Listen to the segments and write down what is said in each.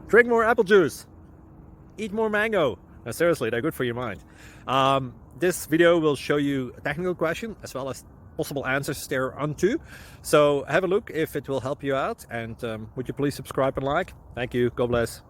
Drink more apple juice. Eat more mango. No, seriously, they're good for your mind. This video will show you a technical question as well as possible answers thereunto. So have a look if it will help you out, and would you please subscribe and like? Thank you. God bless.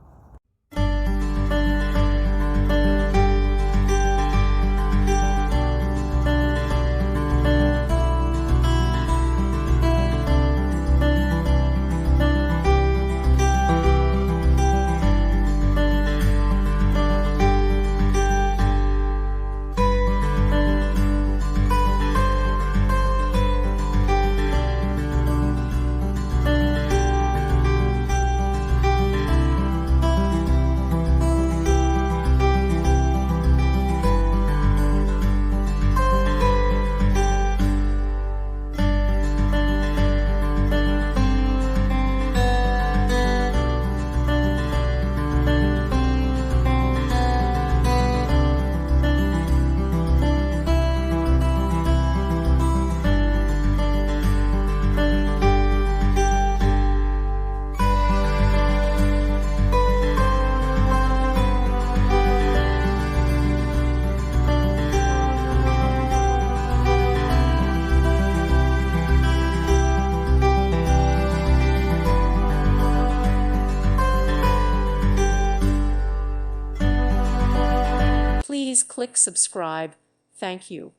Please click subscribe. Thank you.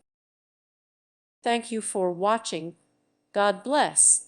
Thank you for watching. God bless.